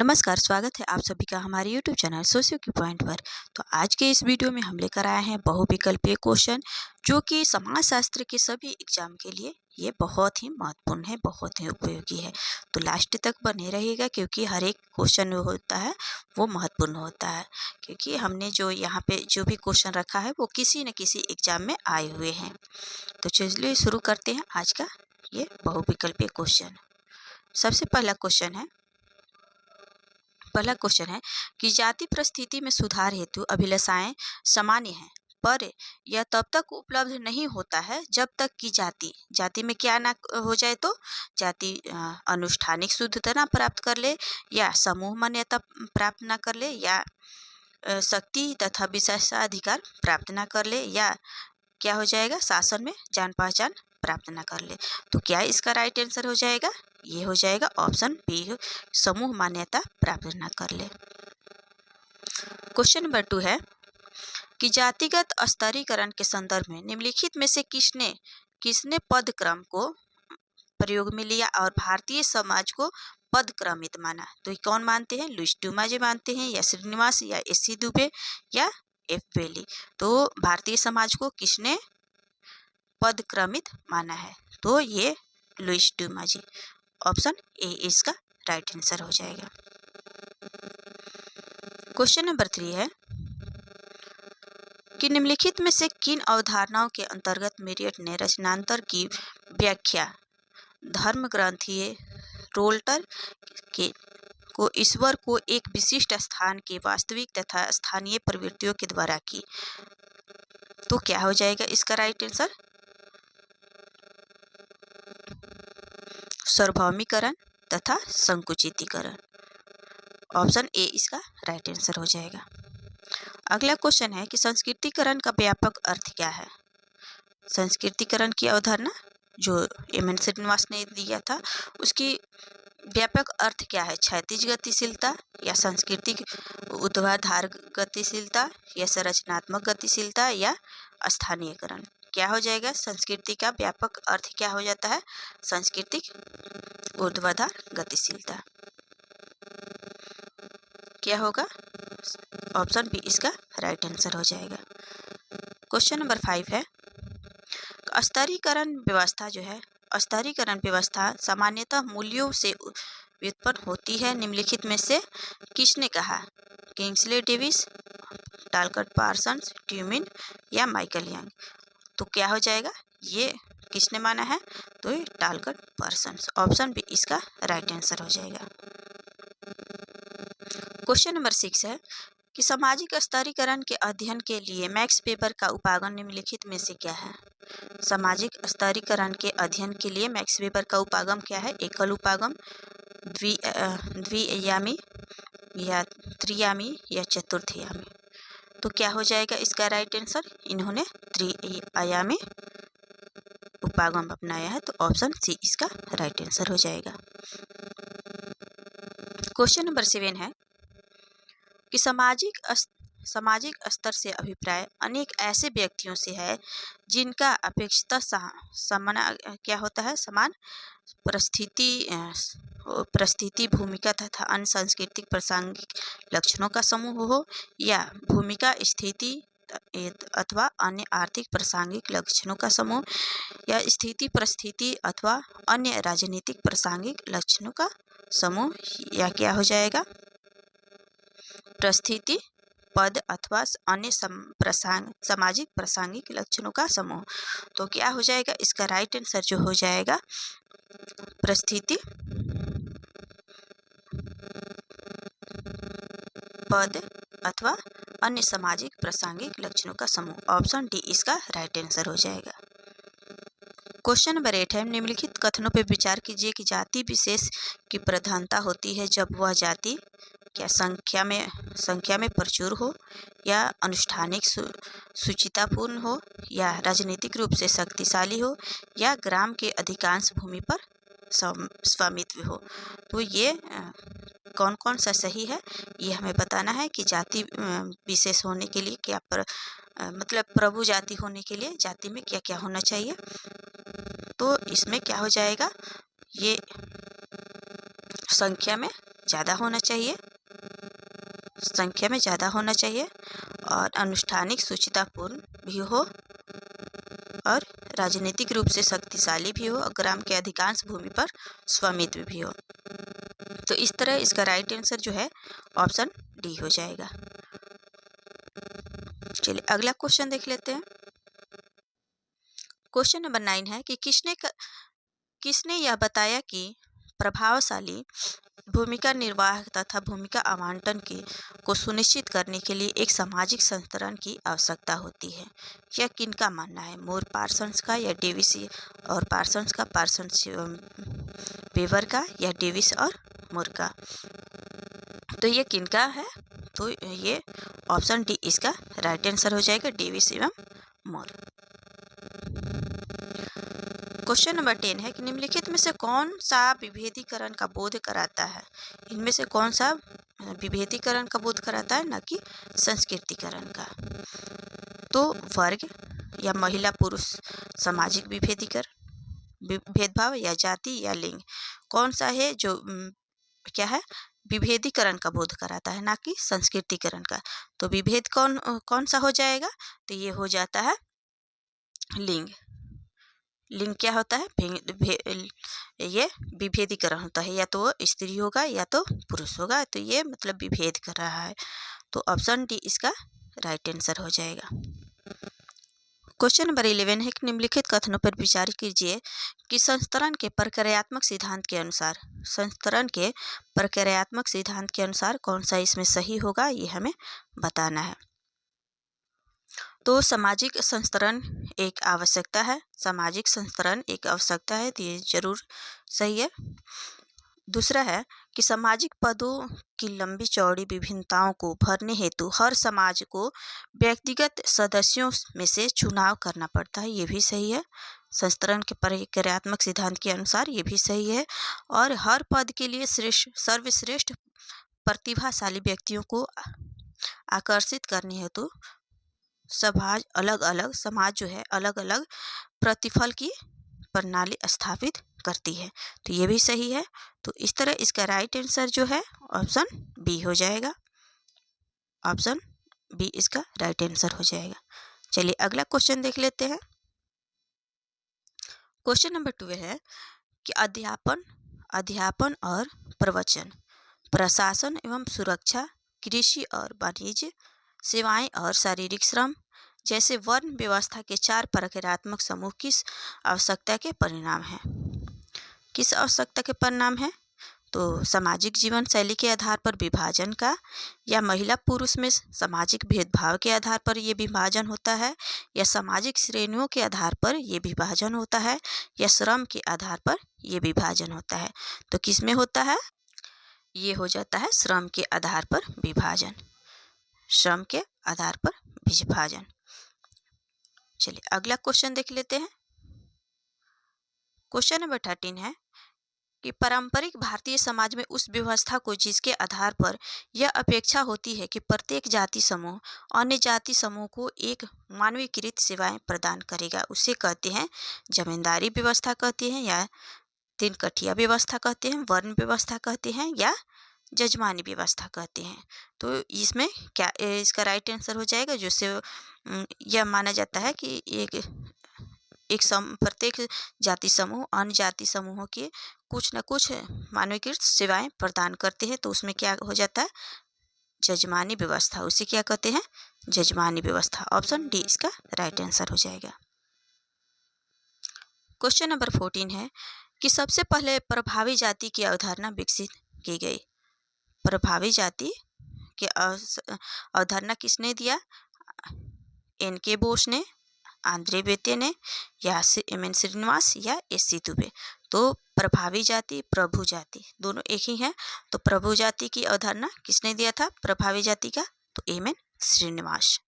नमस्कार, स्वागत है आप सभी का हमारे यूट्यूब चैनल सोशियो की पॉइंट पर। तो आज के इस वीडियो में हम लेकर आए हैं बहुविकल्पीय क्वेश्चन, जो कि समाजशास्त्र के सभी एग्जाम के लिए ये बहुत ही महत्वपूर्ण है, बहुत ही उपयोगी है। तो लास्ट तक बने रहिएगा, क्योंकि हर एक क्वेश्चन जो होता है वो महत्वपूर्ण होता है। क्योंकि हमने जो यहाँ पे जो भी क्वेश्चन रखा है वो किसी न किसी एग्जाम में आए हुए हैं। तो चलिए शुरू करते हैं आज का ये बहुविकल्पीय क्वेश्चन। सबसे पहला क्वेश्चन है कि जाति परिस्थिति में सुधार हेतु अभिलाषाएं सामान्य हैं, पर यह तब तक उपलब्ध नहीं होता है जब तक कि जाति में क्या ना हो जाए। तो जाति अनुष्ठानिक शुद्धता ना प्राप्त कर ले, या समूह मान्यता प्राप्त ना कर ले, या शक्ति तथा विशेषाधिकार प्राप्त ना कर ले, या क्या हो जाएगा, शासन में जान पहचान प्राप्त ना कर ले। तो क्या इसका राइट आंसर हो जाएगा? ये हो जाएगा ऑप्शन बी, समूह मान्यता प्राप्त ना कर ले। क्वेश्चन नंबर 2 है कि जातिगत स्तरीकरण के संदर्भ में निम्नलिखित में से किसने पद क्रम को प्रयोग में लिया और भारतीय समाज को पद क्रमित माना? तो ये कौन मानते हैं? लुईस डुमाजे मानते हैं, या श्रीनिवास, या एस.सी. दुबे, या एफ. बेली? तो भारतीय समाज को किसने पद क्रमित माना है? तो ये लुईस डुमाजे। ऑप्शन ए इसका राइट आंसर हो जाएगा। क्वेश्चन नंबर 3 है कि निम्नलिखित में से किन अवधारणाओं के अंतर्गत मेरियट ने रचनांतर की व्याख्या धर्म ग्रंथीय रोल्टर को ईश्वर को एक विशिष्ट स्थान के वास्तविक तथा स्थानीय प्रवृत्तियों के द्वारा की? तो क्या हो जाएगा इसका राइट आंसर? सार्वभौमिकरण तथा संकुचितीकरण। ऑप्शन ए इसका राइट आंसर हो जाएगा। अगला क्वेश्चन है कि संस्कृतिकरण का व्यापक अर्थ क्या है? संस्कृतिकरण की अवधारणा जो एम.एन. श्रीनिवास ने दिया था, उसकी व्यापक अर्थ क्या है? क्षैतिज गतिशीलता, या सांस्कृतिक ऊर्ध्वाधर गतिशीलता, या संरचनात्मक गतिशीलता, या स्थानीयकरण? क्या हो जाएगा? संस्कृति का व्यापक अर्थ क्या हो जाता है? सांस्कृतिक ऊर्ध्वाधर गतिशीलता। क्या होगा? ऑप्शन बी इसका राइट आंसर हो जाएगा। क्वेश्चन नंबर 5 है स्तरीकरण व्यवस्था जो है, स्तरीकरण व्यवस्था सामान्यतः मूल्यों से व्युत्पन्न होती है। निम्नलिखित में से किसने कहा? किंग्सले डेविस, टालकट पार्सन्स, ट्यूमिन, या माइकल यंग? तो क्या हो जाएगा? ये किसने माना है? तो ये टालकट पार्सन्स। ऑप्शन बी इसका राइट आंसर हो जाएगा। क्वेश्चन नंबर 6 है कि सामाजिक स्तरीकरण के अध्ययन के लिए मैक्स वेबर का उपागम निम्नलिखित में से क्या है? सामाजिक स्तरीकरण के अध्ययन के लिए मैक्स वेबर का उपागम क्या है? एकल उपागम, द्विआयामी, या त्रियामी, या चतुर्थयामी? तो क्या हो जाएगा इसका राइट आंसर? इन्होंने त्रिआयामी उपागम अपनाया है, तो ऑप्शन सी इसका राइट आंसर हो जाएगा। क्वेश्चन नंबर 7 है कि सामाजिक स्तर से अभिप्राय अनेक ऐसे व्यक्तियों से है जिनका अपेक्षित क्या होता है? समान परिस्थिति, भूमिका तथा अन्य सांस्कृतिक प्रासंगिक लक्षणों का समूह हो, या भूमिका, स्थिति अथवा अन्य आर्थिक प्रासंगिक लक्षणों का समूह, या स्थिति, परिस्थिति अथवा अन्य राजनीतिक प्रासंगिक लक्षणों का समूह, या क्या हो जाएगा? परिस्थिति, पद अथवा अन्य सामाजिक प्रासंगिक लक्षणों का समूह। तो क्या हो जाएगा इसका राइट आंसर जो हो जाएगा? परिस्थिति, पद अथवा अन्य सामाजिक प्रासंगिक लक्षणों का समूह। ऑप्शन डी इसका राइट आंसर हो जाएगा। क्वेश्चन नंबर 8 है निम्नलिखित कथनों पर विचार कीजिए कि जाति विशेष की प्रधानता होती है जब वह जाति क्या संख्या में प्रचुर हो, या अनुष्ठानिक सुचितापूर्ण हो, या राजनीतिक रूप से शक्तिशाली हो, या ग्राम के अधिकांश भूमि पर स्वामित्व हो। तो ये कौन कौन सा सही है, ये हमें बताना है कि जाति विशेष होने के लिए क्या मतलब प्रभु जाति होने के लिए जाति में क्या क्या होना चाहिए। तो इसमें क्या हो जाएगा? ये संख्या में ज़्यादा होना चाहिए, संख्या में ज़्यादा होना चाहिए, और अनुष्ठानिक सूचितापूर्ण भी हो, और राजनीतिक रूप से शक्तिशाली भी हो, और ग्राम के अधिकांश भूमि पर स्वामित्व भी हो। तो इस तरह इसका राइट आंसर जो है ऑप्शन डी हो जाएगा। चलिए अगला क्वेश्चन देख लेते हैं। क्वेश्चन नंबर 9 है कि किसने यह बताया कि प्रभावशाली भूमिका निर्वाह तथा भूमिका आवंटन को सुनिश्चित करने के लिए एक सामाजिक संतुलन की आवश्यकता होती है। यह किनका मानना है, मूर पार्सन्स का या डेविस और पार्सन्स का, पार्सन्स वेबर का या डेविस और मूर का? तो ये किनका है? तो ये ऑप्शन डी इसका राइट आंसर हो जाएगा, डेविस एवं मूर। क्वेश्चन नंबर 10 है कि निम्नलिखित में से कौन सा विभेदीकरण का बोध कराता है? इनमें से कौन सा विभेदीकरण का बोध कराता है, न कि संस्कृतिकरण का? तो वर्ग या महिला पुरुष सामाजिक भेदभाव या जाति या लिंग, कौन सा है जो क्या है, विभेदीकरण का बोध कराता है, ना कि संस्कृतिकरण का? तो विभेद कौन सा हो जाएगा? तो ये हो जाता है लिंग। लिंग क्या होता है? ये विभेदीकरण होता है, या तो वो स्त्री होगा या तो पुरुष होगा, तो ये मतलब विभेद कर रहा है। तो ऑप्शन डी इसका राइट आंसर हो जाएगा। क्वेश्चन नंबर 11 है कि निम्नलिखित कथनों पर विचार कीजिए कि संस्तरण के प्रक्रियात्मक सिद्धांत के अनुसार कौन सा इसमें सही होगा, ये हमें बताना है। तो सामाजिक संस्तरण एक आवश्यकता है, तो ये जरूर सही है। दूसरा है कि सामाजिक पदों की लंबी चौड़ी विभिन्नताओं को भरने हेतु हर समाज को व्यक्तिगत सदस्यों में से चुनाव करना पड़ता है, ये भी सही है। संस्तरण के प्रक्रियात्मक सिद्धांत के अनुसार ये भी सही है। और हर पद के लिए सर्वश्रेष्ठ प्रतिभाशाली व्यक्तियों को आकर्षित करने हेतु समाज जो है अलग अलग प्रतिफल की प्रणाली स्थापित करती है, तो ये भी सही है। तो इस तरह इसका राइट आंसर जो है ऑप्शन बी हो जाएगा। ऑप्शन बी इसका राइट आंसर हो जाएगा। चलिए अगला क्वेश्चन देख लेते हैं। क्वेश्चन नंबर 12 है कि अध्यापन और प्रवचन, प्रशासन एवं सुरक्षा, कृषि और वाणिज्य, सेवाएं और शारीरिक श्रम जैसे वर्ण व्यवस्था के 4 प्रक्रियात्मक समूह किस आवश्यकता के परिणाम हैं? किस आवश्यकता के परिणाम हैं? तो सामाजिक जीवन शैली के आधार पर विभाजन का, या महिला पुरुष में सामाजिक भेदभाव के आधार पर ये विभाजन होता है, या सामाजिक श्रेणियों के आधार पर ये विभाजन होता है, या श्रम के आधार पर ये विभाजन होता है? तो किस में होता है? ये हो जाता है श्रम के आधार पर विभाजन। श्रम के आधार पर विभाजन। चलिए अगला क्वेश्चन देख लेते हैं। क्वेश्चन नंबर 13 है कि पारंपरिक भारतीय समाज में उस व्यवस्था को जिसके आधार पर यह अपेक्षा होती है कि प्रत्येक जाति समूह अन्य जाति समूह को एक मानवीकृत सेवाएं प्रदान करेगा, उसे कहते हैं जमींदारी व्यवस्था कहते हैं, या तीन कठिया व्यवस्था कहते हैं, वर्ण व्यवस्था कहते हैं, या जजमानी व्यवस्था कहते हैं। तो इसमें क्या इसका राइट आंसर हो जाएगा, जिससे यह माना जाता है कि प्रत्येक जाति समूह अन्य जाति समूहों के कुछ न कुछ मानवीकृत सेवाएं प्रदान करते हैं, तो उसमें क्या हो जाता है? जजमानी व्यवस्था। उसे क्या कहते हैं? जजमानी व्यवस्था। ऑप्शन डी इसका राइट आंसर हो जाएगा। क्वेश्चन नंबर 14 है कि सबसे पहले प्रभावी जाति की अवधारणा विकसित की गई। प्रभावी जाति की अवधारणा किसने दिया? N.K. बोस ने, आंद्रे बेते ने, या M.N. श्रीनिवास, या S.C. दुबे। तो प्रभावी जाति, प्रभु जाति दोनों एक ही हैं। तो प्रभु जाति की अवधारणा किसने दिया था प्रभावी जाति का? तो M.N. श्रीनिवास।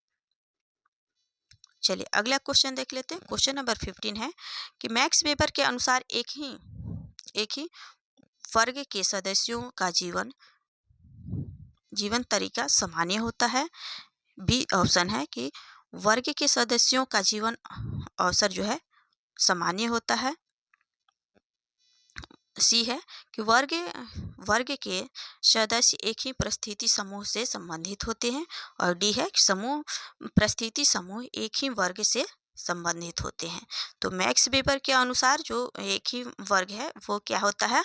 चलिए अगला क्वेश्चन देख लेते हैं। क्वेश्चन नंबर 15 है कि मैक्स वेबर के अनुसार एक ही वर्ग के सदस्यों का जीवन तरीका सामान्य होता है। बी ऑप्शन है कि वर्ग के सदस्यों का जीवन अवसर जो है सामान्य होता है। सी है कि वर्ग के सदस्य एक ही परिस्थिति समूह से संबंधित होते हैं। और डी है कि परिस्थिति समूह एक ही वर्ग से संबंधित होते हैं। तो मैक्स वेबर के अनुसार जो एक ही वर्ग है वो क्या होता है,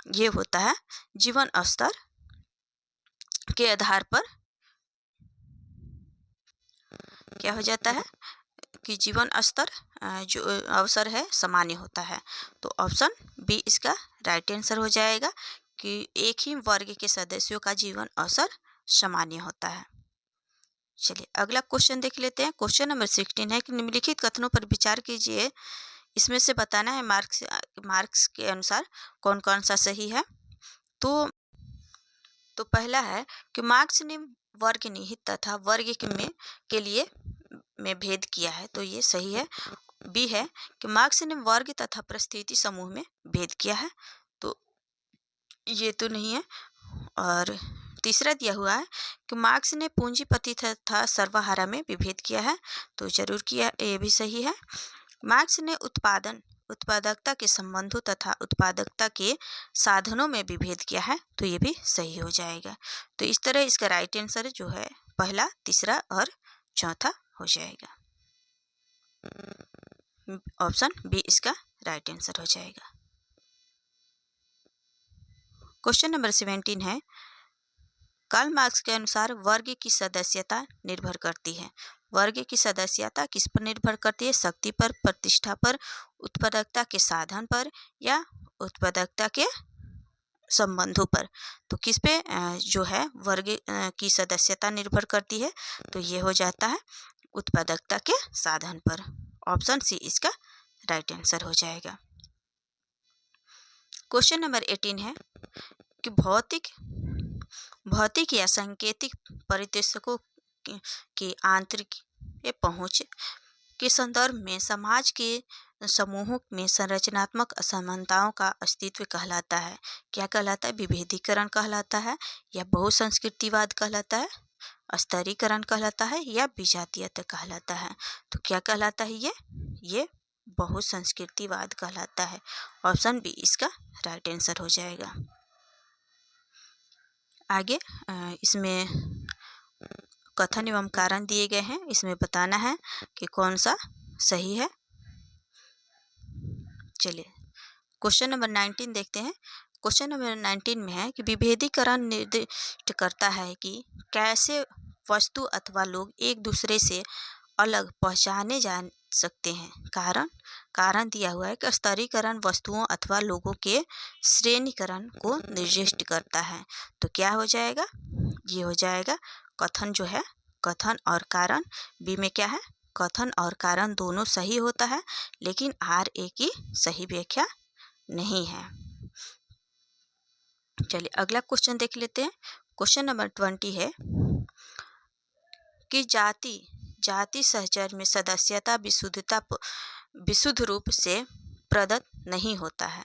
ये होता है जीवन स्तर के आधार पर क्या हो जाता है कि जीवन स्तर जो अवसर है सामान्य होता है। तो ऑप्शन बी इसका राइट आंसर हो जाएगा कि एक ही वर्ग के सदस्यों का जीवन अवसर सामान्य होता है। चलिए अगला क्वेश्चन देख लेते हैं। क्वेश्चन नंबर 16 है कि निम्नलिखित कथनों पर विचार कीजिए, इसमें से बताना है मार्क्स के अनुसार कौन कौन सा सही है। तो पहला है कि मार्क्स ने वर्ग निहित तथा वर्ग के लिए में भेद किया है, तो ये सही है। बी है कि मार्क्स ने वर्ग तथा परिस्थिति समूह में भेद किया है, तो ये तो नहीं है। और तीसरा दिया हुआ है कि मार्क्स ने पूंजीपति तथा सर्वहारा में विभेद किया है, तो जरूर किया, ये भी सही है। मार्क्स ने उत्पादकता के संबंधों तथा उत्पादकता के साधनों में विभेद किया है, तो ये भी सही हो जाएगा। तो इस तरह इसका राइट आंसर जो है पहला, तीसरा और चौथा हो जाएगा। ऑप्शन बी इसका राइट आंसर हो जाएगा। क्वेश्चन नंबर 17 है, कार्ल मार्क्स के अनुसार वर्ग की सदस्यता निर्भर करती है। वर्ग की सदस्यता किस पर निर्भर करती है? शक्ति पर, प्रतिष्ठा पर, उत्पादकता के साधन पर या उत्पादकता के संबंधों पर। तो किस पे जो है वर्ग की सदस्यता निर्भर करती है? तो ये हो जाता है उत्पादकता के साधन पर। ऑप्शन सी इसका राइट आंसर हो जाएगा। क्वेश्चन नंबर 18 है कि भौतिक या सांकेतिक परिदृश्यों की आंतरिक पहुंच के संदर्भ में समाज के समूहों में संरचनात्मक असमानताओं का अस्तित्व कहलाता है। क्या कहलाता है? विभेदीकरण कहलाता है या बहुसंस्कृतिवाद कहलाता है, स्तरीकरण कहलाता है या विजातीयता कहलाता है। तो क्या कहलाता है? ये बहुसंस्कृतिवाद कहलाता है। ऑप्शन बी इसका राइट आंसर हो जाएगा। आगे इसमें कथन एवं कारण दिए गए हैं, इसमें बताना है कि कौन सा सही है। चलिए क्वेश्चन नंबर 19 देखते हैं। क्वेश्चन नंबर 19 में है कि विभेदीकरण निर्दिष्ट करता है कि कैसे वस्तु अथवा लोग एक दूसरे से अलग पहचाने जा सकते हैं। कारण दिया हुआ है कि स्तरीकरण वस्तुओं अथवा लोगों के श्रेणीकरण को निर्दिष्ट करता है। तो क्या हो जाएगा? ये हो जाएगा कथन जो है, कथन और कारण। बी में क्या है? कथन और कारण दोनों सही होता है, लेकिन आर ए की सही व्याख्या नहीं है। चलिए अगला क्वेश्चन देख लेते हैं। क्वेश्चन नंबर 20 है कि जाति सहचर में सदस्यता विशुद्ध रूप से प्रदत्त नहीं होता है।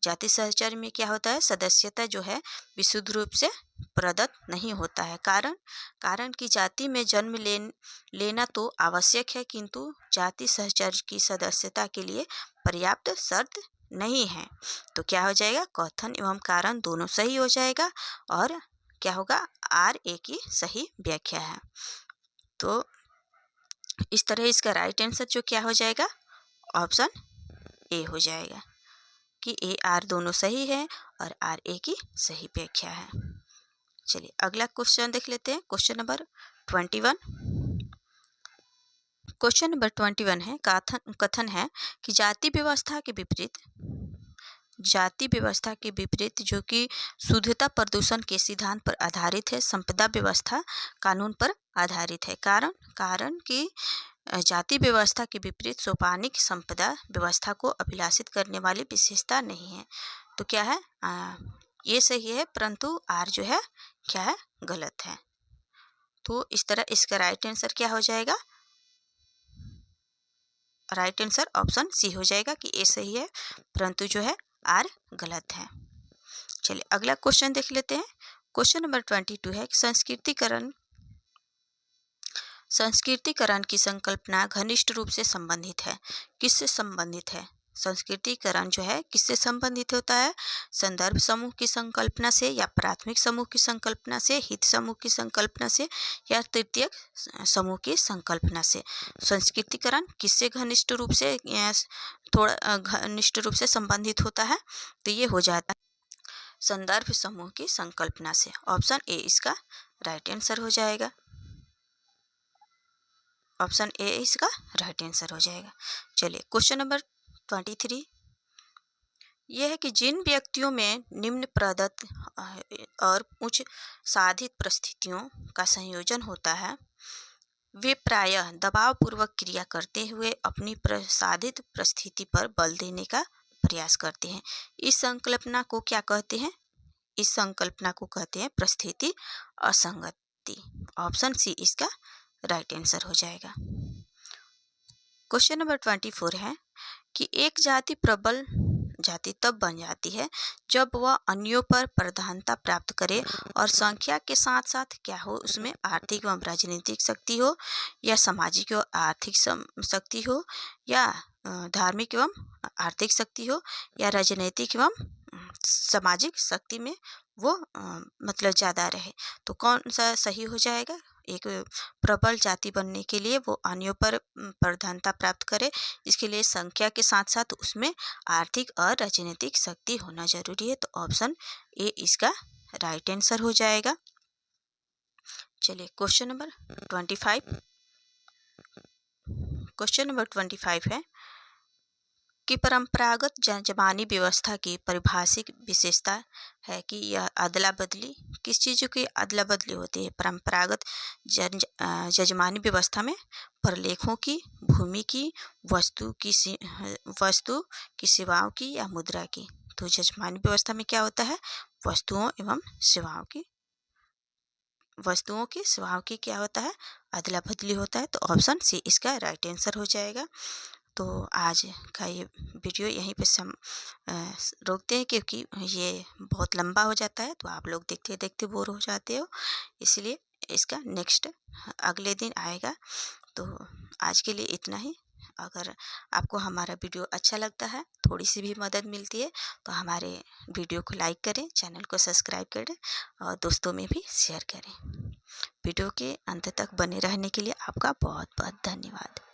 जाति सहचर में क्या होता है? सदस्यता जो है विशुद्ध रूप से प्रदत्त नहीं होता है। कारण कि जाति में जन्म लेना तो आवश्यक है, किंतु जाति सहचर की सदस्यता के लिए पर्याप्त शर्त नहीं है। तो क्या हो जाएगा? कथन एवं कारण दोनों सही हो जाएगा और क्या होगा? आर ए की सही व्याख्या है। तो इस तरह इसका राइट आंसर जो क्या हो जाएगा? ऑप्शन ए हो जाएगा कि ए आर दोनों सही है और आर ए की सही व्याख्या है। चलिए अगला क्वेश्चन देख लेते हैं। Question number 21। क्वेश्चन नंबर 21 है, कथन है कि जाति व्यवस्था के विपरीत जो कि शुद्धता प्रदूषण के सिद्धांत पर आधारित है, संपदा व्यवस्था कानून पर आधारित है। कारण कि जाति व्यवस्था के विपरीत सोपानिक संपदा व्यवस्था को अभिलाषित करने वाली विशेषता नहीं है। तो क्या है? ये सही है, परंतु आर जो है क्या है? गलत है। तो इस तरह इसका राइट आंसर क्या हो जाएगा? राइट आंसर ऑप्शन सी हो जाएगा कि ए सही है, परंतु जो है आर गलत है। चलिए अगला क्वेश्चन देख लेते हैं। क्वेश्चन नंबर 22 है, संस्कृतिकरण की संकल्पना घनिष्ठ रूप से संबंधित है। किससे संबंधित है? संस्कृतिकरण जो है किससे संबंधित होता है? संदर्भ समूह की संकल्पना से, या प्राथमिक समूह की संकल्पना से, हित समूह की संकल्पना से, या तृतीयक समूह की संकल्पना से। संस्कृतिकरण किससे घनिष्ठ रूप से थोड़ा घनिष्ठ रूप से संबंधित होता है? तो ये हो जाता है संदर्भ समूह की संकल्पना से। ऑप्शन ए इसका राइट आंसर हो जाएगा। ऑप्शन ए इसका राइट आंसर हो जाएगा। चलिए क्वेश्चन नंबर 23 यह है कि जिन व्यक्तियों में निम्न प्रदत्त और उच्च साधित परिस्थितियों का संयोजन होता है, वे प्रायः दबावपूर्वक क्रिया करते हुए अपनी प्रसाधित परिस्थिति पर बल देने का प्रयास करते हैं। इस संकल्पना को क्या कहते हैं? इस संकल्पना को कहते हैं परिस्थिति असंगति। ऑप्शन सी इसका राइट आंसर हो जाएगा। क्वेश्चन नंबर 24 है कि एक जाति प्रबल जाति तब बन जाती है जब वह अन्यों पर प्रधानता प्राप्त करे और संख्या के साथ साथ क्या हो, उसमें आर्थिक एवं राजनीतिक शक्ति हो, या सामाजिक एवं आर्थिक शक्ति हो, या धार्मिक एवं आर्थिक शक्ति हो, या राजनीतिक एवं सामाजिक शक्ति में वो मतलब ज़्यादा रहे। तो कौन सा सही हो जाएगा? एक प्रबल जाति बनने के लिए वो अन्यों पर प्रधानता प्राप्त करे, इसके लिए संख्या के साथ साथ उसमें आर्थिक और राजनीतिक शक्ति होना जरूरी है। तो ऑप्शन ए इसका राइट आंसर हो जाएगा। चलिए क्वेश्चन नंबर 25। क्वेश्चन नंबर 25 है कि परंपरागत जजमानी व्यवस्था की परिभाषिक विशेषता है कि यह अदला बदली, किस चीज़ों की अदला बदली होती है? परंपरागत जजमानी व्यवस्था में प्रलेखों की, भूमि की, वस्तु की, सेवाओं की, या मुद्रा की। तो जजमानी व्यवस्था में क्या होता है? वस्तुओं की सेवाओं की क्या होता है? अदला बदली होता है। तो ऑप्शन सी इसका राइट आंसर हो जाएगा। तो आज का ये वीडियो यहीं पे रोकते हैं, क्योंकि ये बहुत लंबा हो जाता है, तो आप लोग देखते देखते बोर हो जाते हो, इसलिए इसका नेक्स्ट अगले दिन आएगा। तो आज के लिए इतना ही। अगर आपको हमारा वीडियो अच्छा लगता है, थोड़ी सी भी मदद मिलती है, तो हमारे वीडियो को लाइक करें, चैनल को सब्सक्राइब करें और दोस्तों में भी शेयर करें। वीडियो के अंत तक बने रहने के लिए आपका बहुत बहुत धन्यवाद।